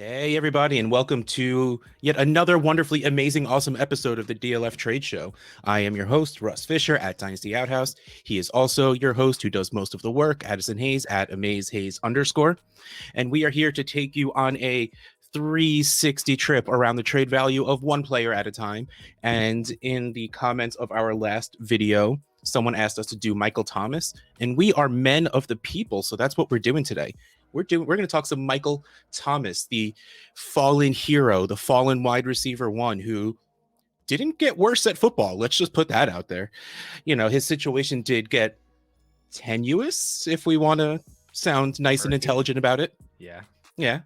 Hey, everybody, and welcome to yet another wonderfully amazing, awesome episode of the DLF Trade Show. I am your host, Russ Fisher at Dynasty Outhouse. He is also your host who does most of the work, Addison Hayes at AmazeHayes_. And we are here to take you on a 360 trip around the trade value of one player at a time. And in the comments of our last video, someone asked us to do Michael Thomas, and we are men of the people, so that's what we're doing today. We're going to talk some Michael Thomas, the fallen hero, the fallen wide receiver one who didn't get worse at football. Let's just put that out there. You know, his situation did get tenuous, if we want to sound nice and intelligent about it. Yeah.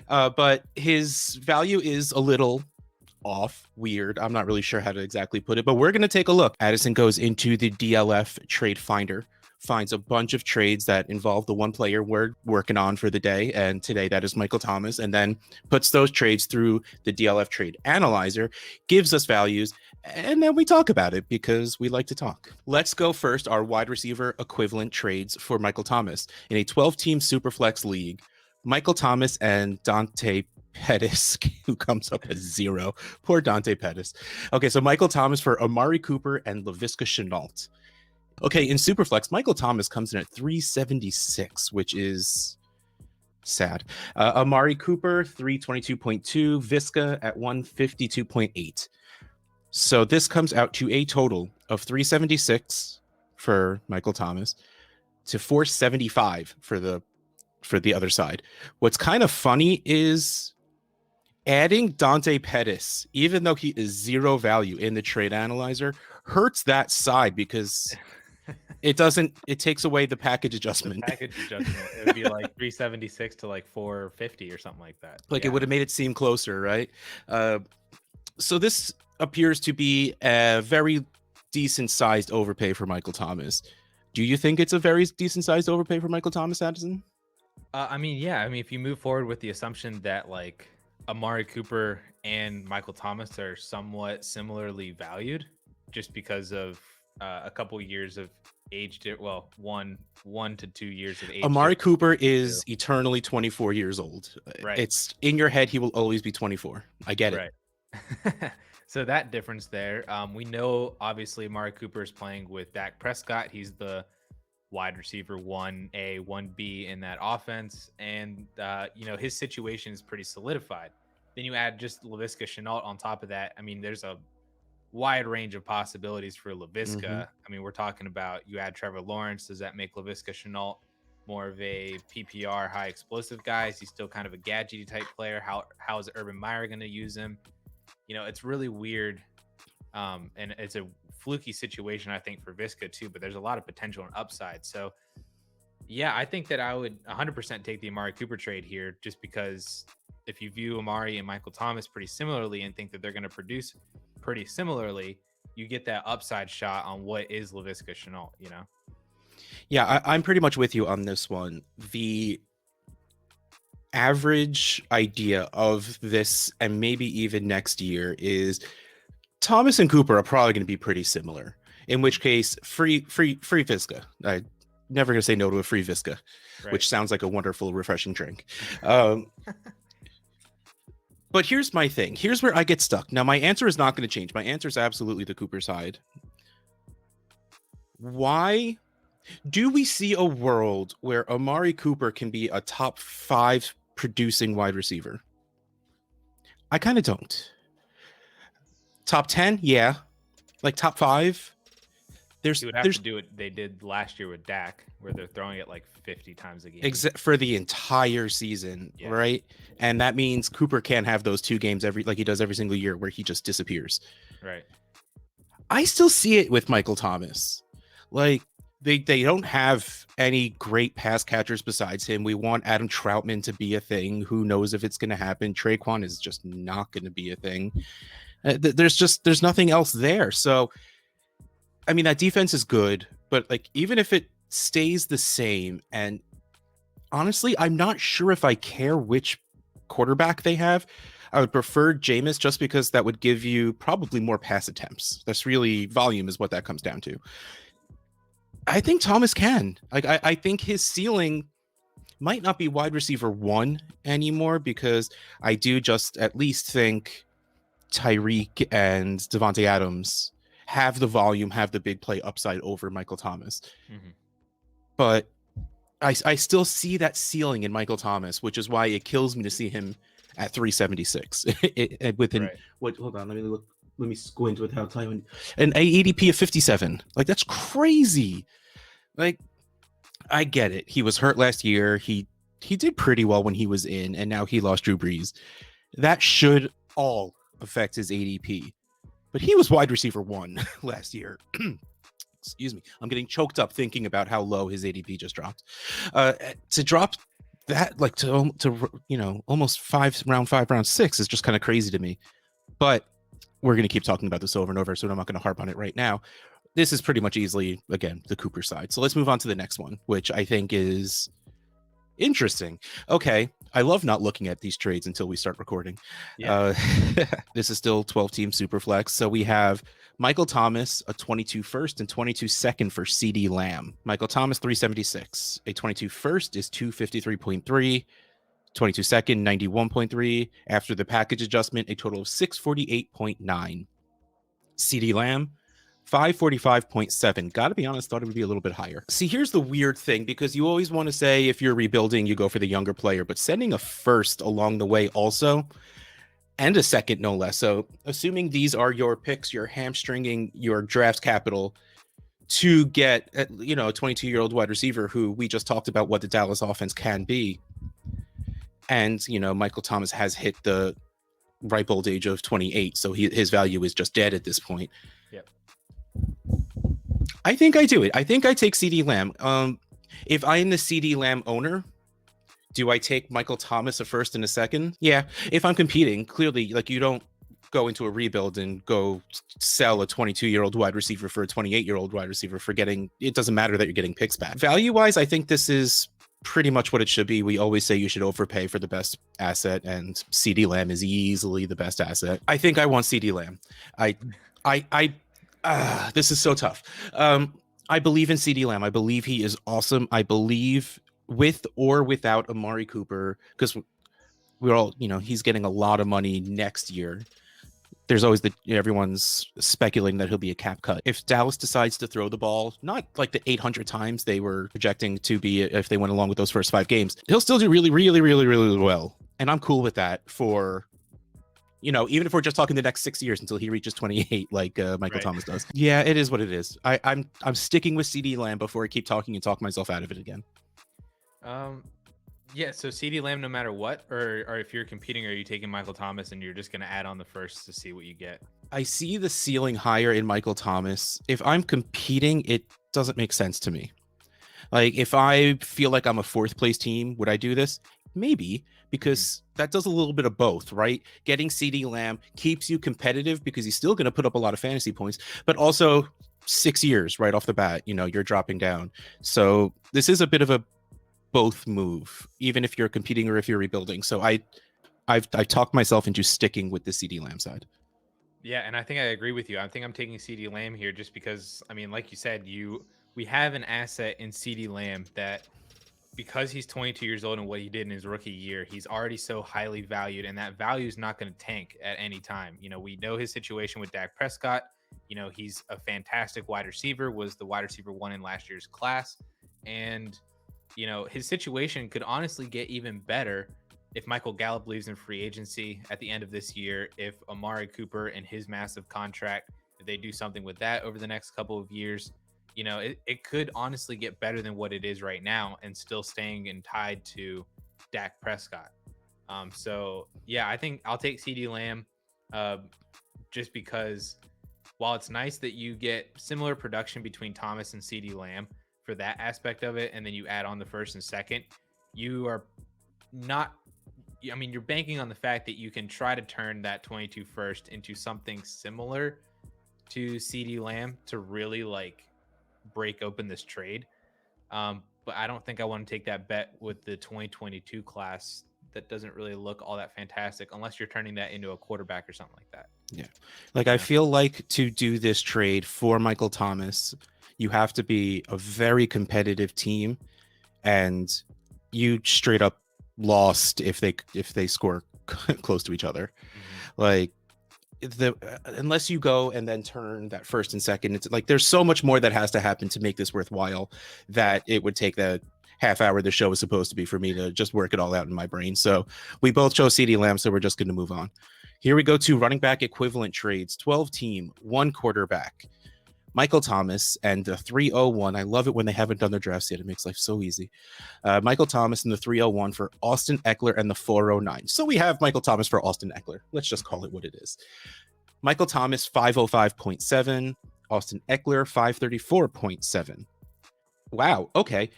But his value is a little off, weird. I'm not really sure how to exactly put it, but we're going to take a look. Addison goes into the DLF Trade Finder, finds a bunch of trades that involve the one player we're working on for the day, and today that is Michael Thomas, and then puts those trades through the DLF Trade Analyzer, gives us values, and then we talk about it because we like to talk. Let's go first, our wide receiver equivalent trades for Michael Thomas. In a 12-team Superflex league, Michael Thomas and Dante Pettis, who comes up as 0. Poor Dante Pettis. Okay, so Michael Thomas for Amari Cooper and Laviska Shenault. Okay, in Superflex, Michael Thomas comes in at 376, which is sad. Amari Cooper, 322.2. Viska at 152.8. So this comes out to a total of 376 for Michael Thomas to 475 for the other side. What's kind of funny is adding Dante Pettis, even though he is 0 value in the trade analyzer, hurts that side because it takes away the package adjustment. It would be like 376 to like 450 or something like that. Like, yeah. It would have made it seem closer, right? So this appears to be a very decent sized overpay for Michael Thomas. Do you think it's a very decent sized overpay for Michael Thomas, Addison? I mean, if you move forward with the assumption that like Amari Cooper and Michael Thomas are somewhat similarly valued, just because of a couple years of age, 1 to 2 years of age. Amari Cooper is eternally 24 years old. Right. It's in your head. He will always be 24. I get it. Right. So that difference there, we know obviously Amari Cooper is playing with Dak Prescott. He's the wide receiver 1A, 1B in that offense. And, his situation is pretty solidified. Then you add just Laviska Shenault on top of that. I mean, there's a wide range of possibilities for Laviska. Mm-hmm. I mean, we're talking about you add Trevor Lawrence. Does that make Laviska Shenault more of a PPR high explosive guy? Is he still kind of a gadgety type player? How is Urban Meyer going to use him? It's really weird. And it's a fluky situation, I think, for Viska too, but there's a lot of potential and upside. So yeah, I think that I would 100% take the Amari Cooper trade here, just because if you view Amari and Michael Thomas pretty similarly and think that they're going to produce pretty similarly, you get that upside shot on what is Laviska Shenault, Yeah, I'm pretty much with you on this one. The average idea of this, and maybe even next year, is Thomas and Cooper are probably going to be pretty similar, in which case free Viska. I'm never going to say no to a free Viska, right, which sounds like a wonderful, refreshing drink. But here's my thing. Here's where I get stuck. Now, my answer is not going to change. My answer is absolutely the Cooper side. Why do we see a world where Amari Cooper can be a top 5 producing wide receiver? I kind of don't. Top 10? Yeah. Like top 5? You would have to do what they did last year with Dak, where they're throwing it like 50 times a game. For the entire season, yeah. Right? And that means Cooper can't have those 2 games like he does every single year where he just disappears. Right. I still see it with Michael Thomas. Like, they don't have any great pass catchers besides him. We want Adam Troutman to be a thing. Who knows if it's going to happen? Traquan is just not going to be a thing. There's nothing else there. So, I mean, that defense is good, but like, even if it stays the same, and honestly, I'm not sure if I care which quarterback they have. I would prefer Jameis, just because that would give you probably more pass attempts. That's really volume is what that comes down to. I think Thomas can. Like, I think his ceiling might not be wide receiver 1 anymore, because I do just at least think Tyreek and Devontae Adams have the volume, have the big play upside over Michael Thomas. But I still see that ceiling in Michael Thomas, which is why it kills me to see him at 376 within what? Hold on, let me look. Let me squint with how time an ADP of 57. Like, that's crazy. Like, I get it. He was hurt last year. He did pretty well when he was in, and now he lost Drew Brees. That should all affect his ADP. But he was wide receiver 1 last year. Excuse me. I'm getting choked up thinking about how low his ADP just dropped. To drop that, like, to almost round 5, round 6 is just kind of crazy to me. But we're going to keep talking about this over and over, so I'm not going to harp on it right now. This is pretty much easily, again, the Cooper side. So let's move on to the next one, which I think is interesting. Okay, I love not looking at these trades until we start recording. This is still 12-team Superflex. So we have Michael Thomas, a 22 first and 22 second for CeeDee Lamb. Michael Thomas, 376. A 22 first is 253.3. 22 second, 91.3. After the package adjustment, a total of 648.9. CeeDee Lamb, 545.7. Gotta be honest, thought it would be a little bit higher. See, here's the weird thing, because you always want to say if you're rebuilding, you go for the younger player, but sending a first along the way also, and a second no less. So assuming these are your picks, you're hamstringing your draft capital to get, a 22-year-old wide receiver who we just talked about what the Dallas offense can be. And, Michael Thomas has hit the ripe old age of 28, so his value is just dead at this point. Yep. I think I do it. I think I take CeeDee Lamb. If I'm the CeeDee Lamb owner, do I take Michael Thomas a first and a second? Yeah. If I'm competing, clearly, like, you don't go into a rebuild and go sell a 22-year-old wide receiver for a 28-year-old wide receiver, forgetting it doesn't matter that you're getting picks back. Value-wise, I think this is pretty much what it should be. We always say you should overpay for the best asset, and CeeDee Lamb is easily the best asset. I think I want CeeDee Lamb. This is so tough. I believe in CeeDee Lamb. I believe he is awesome. I believe with or without Amari Cooper, because we're all, he's getting a lot of money next year. There's always everyone's speculating that he'll be a cap cut. If Dallas decides to throw the ball, not like the 800 times they were projecting to be if they went along with those first 5 games, he'll still do really, really, really, really well. And I'm cool with that for, even if we're just talking the next 6 years until he reaches 28, like Michael Thomas does. Yeah, it is what it is. I'm sticking with CeeDee Lamb before I keep talking and talk myself out of it again. Yeah, so CeeDee Lamb no matter what, or if you're competing, are you taking Michael Thomas and you're just going to add on the first to see what you get? I see the ceiling higher in Michael Thomas. If I'm competing, it doesn't make sense to me. Like, if I feel like I'm a 4th place team, would I do this? Maybe, because that does a little bit of both, right? Getting CeeDee Lamb keeps you competitive because he's still going to put up a lot of fantasy points, but also 6 years right off the bat, you're dropping down. So this is a bit of a both move, even if you're competing or if you're rebuilding. So I've talked myself into sticking with the CeeDee Lamb side. Yeah, and I think I agree with you. I think I'm taking CeeDee Lamb here just because, like you said, we have an asset in CeeDee Lamb that, because he's 22 years old and what he did in his rookie year, he's already so highly valued, and that value is not going to tank at any time. We know his situation with Dak Prescott. He's a fantastic wide receiver, was the wide receiver 1 in last year's class, and his situation could honestly get even better if Michael Gallup leaves in free agency at the end of this year, if Amari Cooper and his massive contract, if they do something with that over the next couple of years, it could honestly get better than what it is right now and still staying and tied to Dak Prescott. So yeah, I think I'll take CeeDee Lamb just because while it's nice that you get similar production between Thomas and CeeDee Lamb for that aspect of it, and then you add on the first and second, you are not, you're banking on the fact that you can try to turn that 22 first into something similar to CeeDee Lamb to really like break open this trade. But I don't think I want to take that bet with the 2022 class that doesn't really look all that fantastic unless you're turning that into a quarterback or something like that. Yeah. Like, I feel like to do this trade for Michael Thomas, you have to be a very competitive team, and you straight up lost if they score close to each other. Like unless you go and then turn that first and second, it's like there's so much more that has to happen to make this worthwhile that it would take that half hour the show is supposed to be for me to just work it all out in my brain. So we both chose CeeDee Lamb, so we're just going to move on. Here we go to running back equivalent trades. 12 team, 1 quarterback. Michael Thomas and the 301. I love it when they haven't done their drafts yet. It makes life so easy. Michael Thomas and the 301 for Austin Eckler and the 409. So we have Michael Thomas for Austin Eckler. Let's just call it what it is. Michael Thomas, 505.7. Austin Eckler, 534.7. Wow. Okay.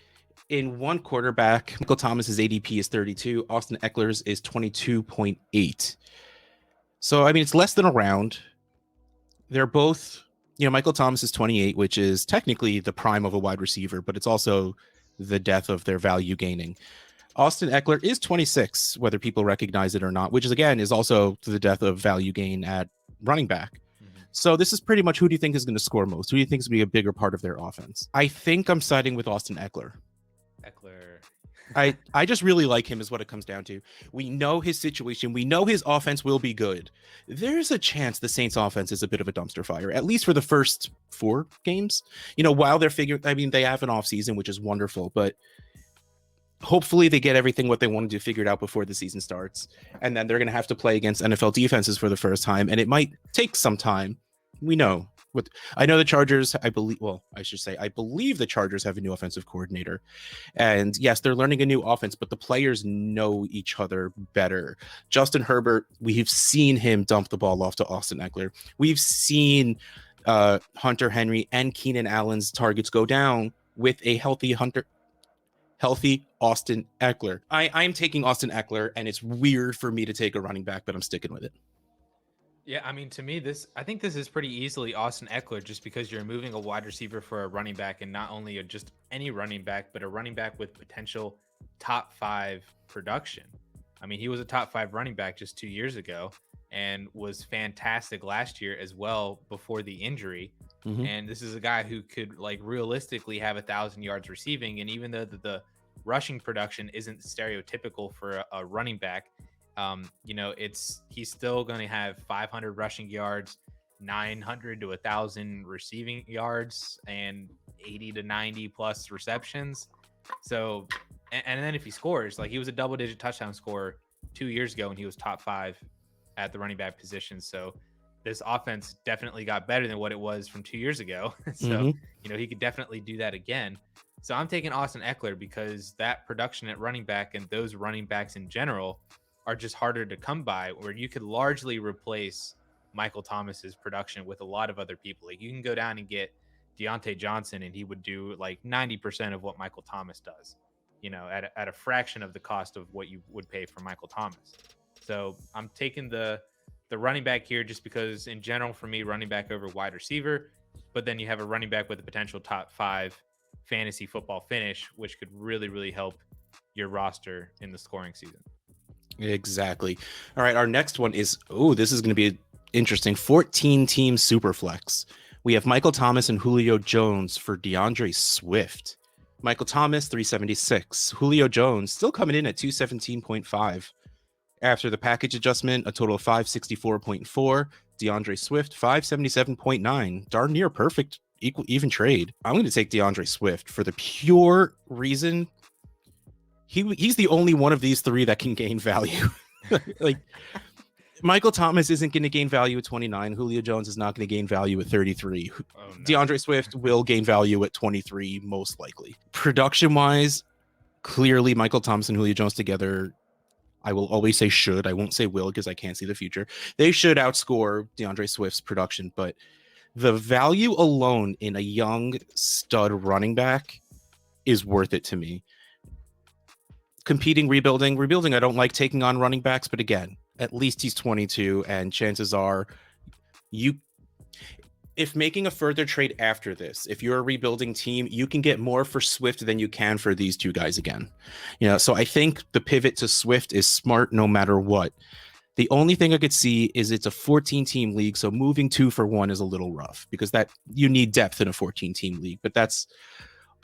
In 1 quarterback, Michael Thomas's ADP is 32. Austin Eckler's is 22.8. So, I mean, it's less than a round. They're both, Michael Thomas is 28, which is technically the prime of a wide receiver, but it's also the death of their value gaining. Austin Eckler is 26, whether people recognize it or not, which is, again, is also the death of value gain at running back. So this is pretty much who do you think is going to score most? Who do you think is going to be a bigger part of their offense? I think I'm siding with Austin Eckler. I just really like him is what it comes down to. We know his situation. We know his offense will be good. There's a chance the Saints offense is a bit of a dumpster fire, at least for the first 4 games. While they're they have an off season, which is wonderful, but hopefully they get everything what they want to do figured out before the season starts. And then they're going to have to play against NFL defenses for the first time. And it might take some time. We know. I know the Chargers, I believe the Chargers have a new offensive coordinator. And yes, they're learning a new offense, but the players know each other better. Justin Herbert, we've seen him dump the ball off to Austin Eckler. We've seen Hunter Henry and Keenan Allen's targets go down with a healthy Austin Eckler. I'm taking Austin Eckler, and it's weird for me to take a running back, but I'm sticking with it. Yeah, I mean, to me, I think this is pretty easily Austin Eckler, just because you're moving a wide receiver for a running back, and not only just any running back, but a running back with potential top 5 production. I mean, he was a top 5 running back just 2 years ago and was fantastic last year as well before the injury. And this is a guy who could realistically have 1,000 yards receiving. And even though the rushing production isn't stereotypical for a running back, he's still going to have 500 rushing yards, 900 to 1,000 receiving yards, and 80 to 90 plus receptions. So, and then if he scores, he was a double-digit touchdown scorer 2 years ago, and he was top 5 at the running back position. So this offense definitely got better than what it was from 2 years ago. So, he could definitely do that again. So I'm taking Austin Eckler because that production at running back and those running backs in general are just harder to come by, where you could largely replace Michael Thomas's production with a lot of other people. You can go down and get Deontay Johnson, and he would do 90% of what Michael Thomas does, at a fraction of the cost of what you would pay for Michael Thomas. So I'm taking the running back here just because, in general, for me, running back over wide receiver, but then you have a running back with a potential top 5 fantasy football finish, which could really, really help your roster in the scoring season. Exactly. All right. Our next one is, this is going to be interesting. 14-team Superflex. We have Michael Thomas and Julio Jones for DeAndre Swift. Michael Thomas, 376. Julio Jones still coming in at 217.5. After the package adjustment, a total of 564.4. DeAndre Swift, 577.9. Darn near perfect, even trade. I'm going to take DeAndre Swift for the pure reason he's the only one of these 3 that can gain value. Michael Thomas isn't going to gain value at 29. Julio Jones is not going to gain value at 33. No. DeAndre Swift will gain value at 23, most likely. Production-wise, clearly Michael Thomas and Julio Jones together, I will always say should. I won't say will because I can't see the future. They should outscore DeAndre Swift's production, but the value alone in a young stud running back is worth it to me. Competing, rebuilding, I don't like taking on running backs, but again, at least he's 22, and chances are if making a further trade after this, if you're a rebuilding team, you can get more for Swift than you can for these 2 guys again. So I think the pivot to Swift is smart no matter what. The only thing I could see is it's a 14-team league, so moving 2 for 1 is a little rough because that you need depth in a 14-team league, but that's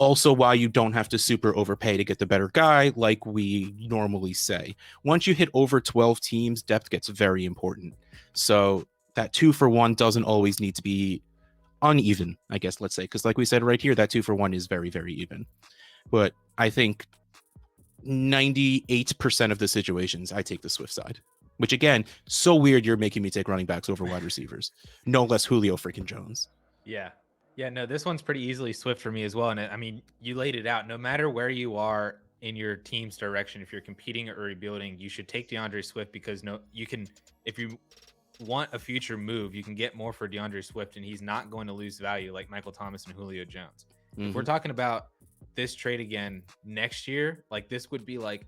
also why you don't have to super overpay to get the better guy, like we normally say. Once you hit over 12 teams, depth gets very important. So that 2-for-1 doesn't always need to be uneven, I guess, let's say, because like we said right here, that 2-for-1 is very, very even. But I think 98% of the situations, I take the Swift side. Which again, so weird you're making me take running backs over wide receivers. No less Julio freaking Jones. Yeah. Yeah, no, this one's pretty easily Swift for me as well. And I mean, you laid it out. No matter where you are in your team's direction, if you're competing or rebuilding, you should take DeAndre Swift because you can, if you want a future move, you can get more for DeAndre Swift and he's not going to lose value like Michael Thomas and Julio Jones. If we're talking about this trade again next year, like this would be like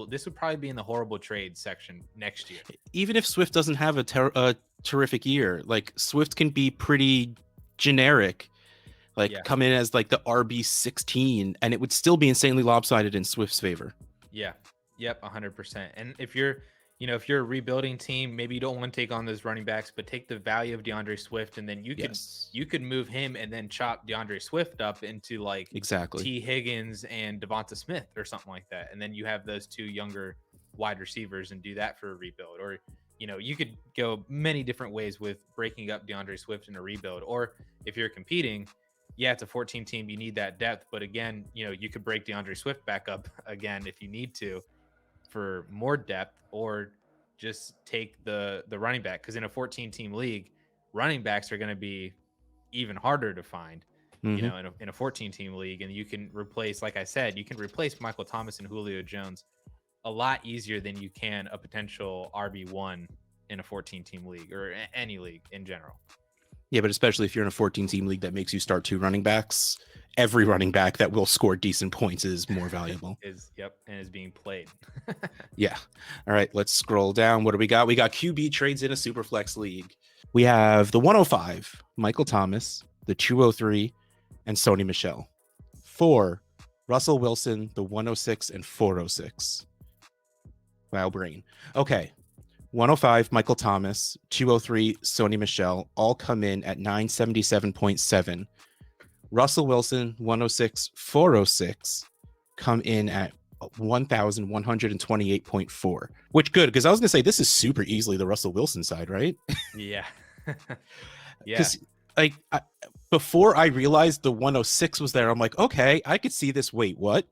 this would probably be in the horrible trade section next year. Even if Swift doesn't have a terrific year, like Swift can be pretty generic, like come in as like the RB16 and it would still be insanely lopsided in Swift's favor. Yeah. Yep. 100%. And if you're a rebuilding team, maybe you don't want to take on those running backs, but take the value of DeAndre Swift and then you could move him and then chop DeAndre Swift up into like T. Higgins and Devonta Smith or something like that. And then you have those two younger wide receivers and do that for a rebuild. Or, you could go many different ways with breaking up DeAndre Swift in a rebuild. Or if you're competing, it's a 14 team, you need that depth. But again, you could break DeAndre Swift back up again if you need to for more depth, or just take the running back, because in a 14 team league, running backs are going to be even harder to find, in a 14 team league. And you can replace, like I said, you can replace Michael Thomas and Julio Jones a lot easier than you can a potential RB1 in a 14 team league or any league in general. Yeah, but especially if you're in a 14 team league that makes you start 2 running backs, every running back that will score decent points is more valuable. And is being played. Yeah. All right, let's scroll down. What do we got? We got QB trades in a Superflex league. We have the 105, Michael Thomas, the 203, and Sony Michel. 4, Russell Wilson, the 106 and 406. Wow, brain. Okay. 105, Michael Thomas, 203, Sony Michel, all come in at 977.7. Russell Wilson, 106, 406, come in at 1,128.4. Which good, because I was going to say this is super easily the Russell Wilson side, right? Yeah. Yeah. Because before I realized the 106 was there, I'm like, okay, I could see this. Wait, what?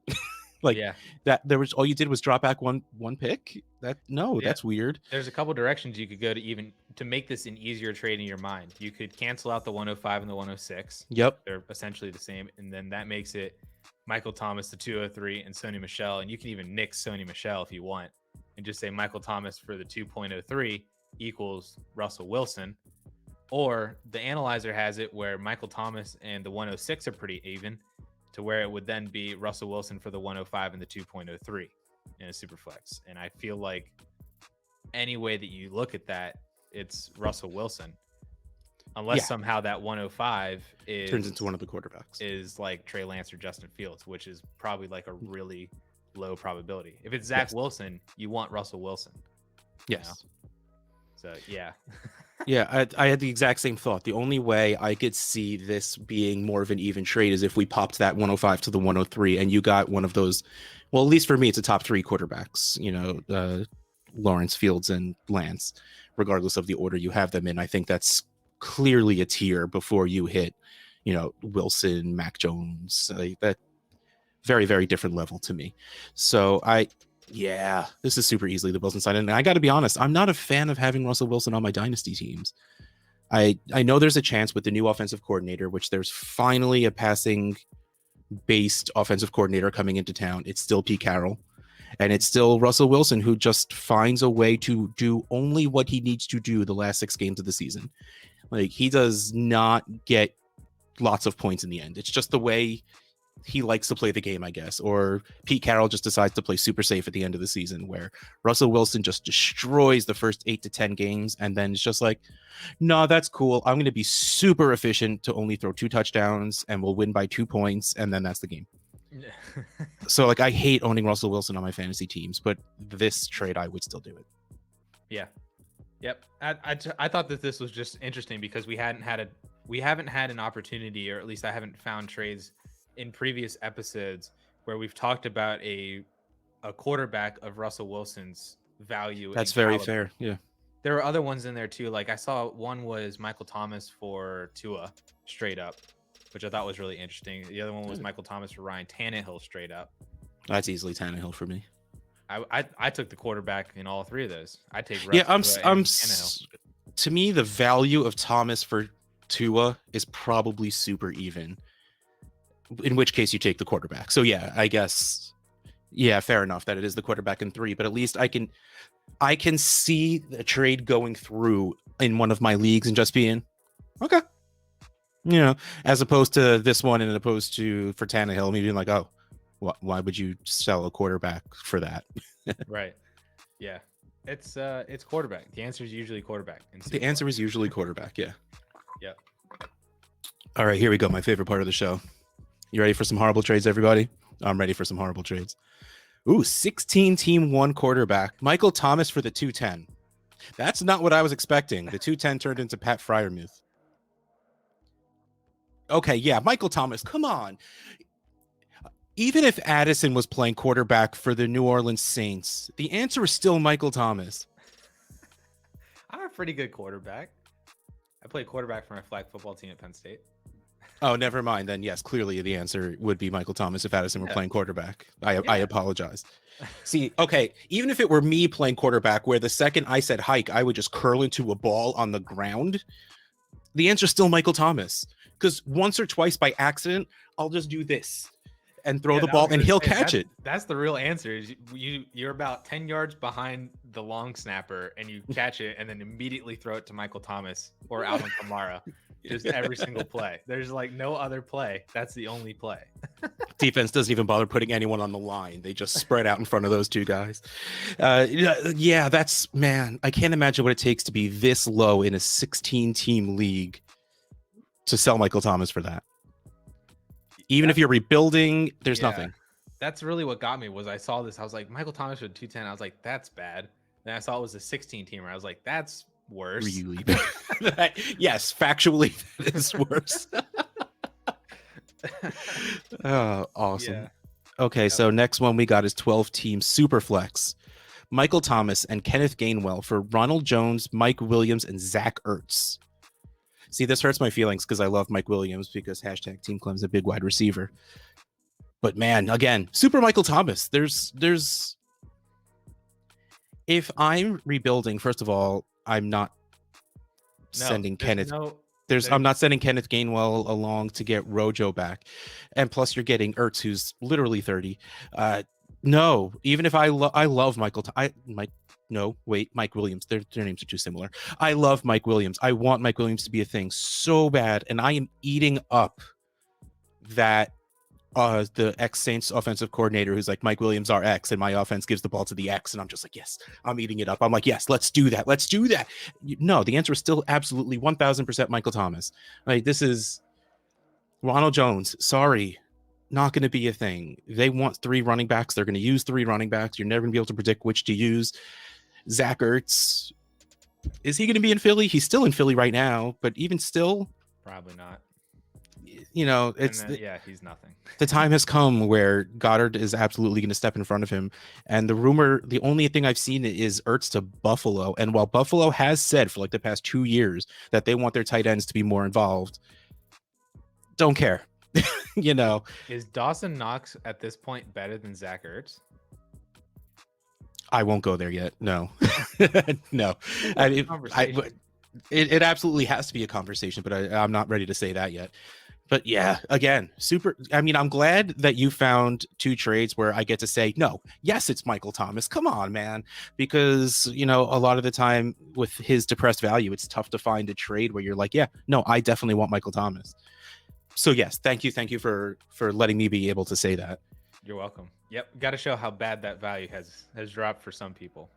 That there was all you did was drop back one pick. That's weird. There's a couple directions you could go to make this an easier trade in your mind. You could cancel out the 105 and the 106. Yep, they're essentially the same, and then that makes it Michael Thomas, the 203, and Sony Michel. And you can even nix Sony Michel if you want, and just say Michael Thomas for the 2.03 equals Russell Wilson. Or the analyzer has it where Michael Thomas and the 106 are pretty even, to where it would then be Russell Wilson for the 105 and the 2.03 in a super flex. And I feel like any way that you look at that, it's Russell Wilson, unless somehow that 105 turns into one of the quarterbacks, is like Trey Lance or Justin Fields, which is probably like a really low probability. If it's Zach Wilson, you want Russell Wilson. Yes. So yeah. Yeah, I had the exact same thought. The only way I could see this being more of an even trade is if we popped that 105 to the 103 and you got one of those, well, at least for me, it's a top 3 quarterbacks, Lawrence, Fields, and Lance, regardless of the order you have them in. I think that's clearly a tier before you hit, Wilson, Mac Jones, that very, very different level to me. So this is super easily the Wilson side. And I got to be honest, I'm not a fan of having Russell Wilson on my dynasty teams. I know there's a chance with the new offensive coordinator, which there's finally a passing-based offensive coordinator coming into town. It's still Pete Carroll. And it's still Russell Wilson, who just finds a way to do only what he needs to do the last 6 games of the season. Like, he does not get lots of points in the end. It's just the way he likes to play the game, I guess. Or Pete Carroll just decides to play super safe at the end of the season, where Russell Wilson just destroys the first 8 to 10 games and then it's just like, no, that's cool. I'm going to be super efficient to only throw 2 touchdowns and we'll win by 2 points, and then that's the game. So like, I hate owning Russell Wilson on my fantasy teams, but this trade, I would still do it. Yeah. Yep. I thought that this was just interesting because we haven't had an opportunity, or at least I haven't found trades in previous episodes where we've talked about a quarterback of Russell Wilson's value. That's and very caliber. fair. Yeah. There were other ones in there too. Like I saw one was Michael Thomas for Tua straight up, which I thought was really interesting. The other one was Michael Thomas for Ryan Tannehill straight up. That's easily Tannehill for me. I took the quarterback in all three of those. I take Russ, Yeah, Tannehill. To me, the value of Thomas for Tua is probably super even. In which case you take the quarterback. So yeah, I guess, yeah, fair enough that it is the quarterback in 3, but at least I can see the trade going through in one of my leagues and just being okay. As opposed to this one and opposed to for Tannehill, me being like, oh, why would you sell a quarterback for that? Right. Yeah. It's quarterback. The answer is usually quarterback. The answer is usually quarterback. Yeah. Yep. All right, here we go. My favorite part of the show. You ready for some horrible trades, everybody? I'm ready for some horrible trades. Ooh, 16 team 1 quarterback. Michael Thomas for the 210. That's not what I was expecting. The 210 turned into Pat Fryermuth. Okay, yeah, Michael Thomas. Come on. Even if Addison was playing quarterback for the New Orleans Saints, the answer is still Michael Thomas. I'm a pretty good quarterback. I played quarterback for my flag football team at Penn State. Oh, never mind. Then yes, clearly the answer would be Michael Thomas if Addison were playing quarterback. I apologize. See, okay, even if it were me playing quarterback, where the second I said hike, I would just curl into a ball on the ground, the answer is still Michael Thomas. Because once or twice by accident, I'll just do this and throw the ball and he'll catch it. That's the real answer. Is you're about 10 yards behind the long snapper and you catch it and then immediately throw it to Michael Thomas or Alvin Kamara. Just every single play. There's like no other play. That's the only play. Defense doesn't even bother putting anyone on the line. They just spread out in front of those two guys. Yeah, that's, man, I can't imagine what it takes to be this low in a 16-team league to sell Michael Thomas for that. Even if you're rebuilding, there's nothing. That's really what got me was I saw this. I was like, Michael Thomas for 210. I was like, that's bad. Then I saw it was a 16-teamer. I was like, that's worse. Really bad. Yes, factually, that is worse. Oh, awesome. Yeah. Okay, so next one we got is 12-team Superflex. Michael Thomas and Kenneth Gainwell for Ronald Jones, Mike Williams, and Zach Ertz. See, this hurts my feelings because I love Mike Williams because hashtag Team Clem's a big wide receiver. But man, again, Super Michael Thomas. There's if I'm rebuilding, first of all, I'm not sending Kenneth. I'm not sending Kenneth Gainwell along to get Rojo back. And plus you're getting Ertz, who's literally 30. No, even if I love Mike Williams. Their names are too similar. I love Mike Williams. I want Mike Williams to be a thing so bad, and I am eating up that the ex-Saints offensive coordinator who's like, Mike Williams our X, and my offense gives the ball to the X, and I'm just like, yes, I'm eating it up. I'm like, yes, let's do that. Let's do that. No, the answer is still absolutely 1,000% Michael Thomas. Like, this is Ronald Jones. Sorry. Not going to be a thing. They want 3 running backs. They're going to use 3 running backs. You're never going to be able to predict which to use. Zach Ertz, is he going to be in Philly? He's still in Philly right now, but even still, probably not. It's he's nothing. The time has come where Goddard is absolutely going to step in front of him. And the only thing I've seen is Ertz to Buffalo. And while Buffalo has said for like the past 2 years that they want their tight ends to be more involved, don't care. Is Dawson Knox at this point better than Zach Ertz? I won't go there yet. No, no. It absolutely has to be a conversation, but I'm not ready to say that yet. But yeah, again, I'm glad that you found 2 trades where I get to say, no, yes, it's Michael Thomas. Come on, man. Because, a lot of the time with his depressed value, it's tough to find a trade where you're like, yeah, no, I definitely want Michael Thomas. So yes, thank you for letting me be able to say that. You're welcome. Yep, got to show how bad that value has dropped for some people.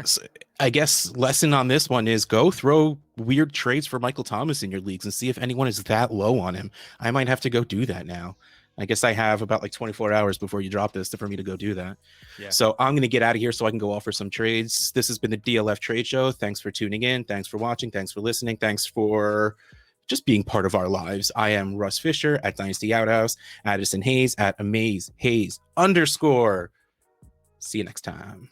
So I guess lesson on this one is go throw weird trades for Michael Thomas in your leagues and see if anyone is that low on him. I might have to go do that now. I guess I have about like 24 hours before you drop this for me to go do that. Yeah. So I'm going to get out of here so I can go offer some trades. This has been the DLF Trade Show. Thanks for tuning in. Thanks for watching. Thanks for listening. Thanks for just being part of our lives. I am Russ Fisher at Dynasty Outhouse, Addison Hayes at Amaze Hayes _. See you next time.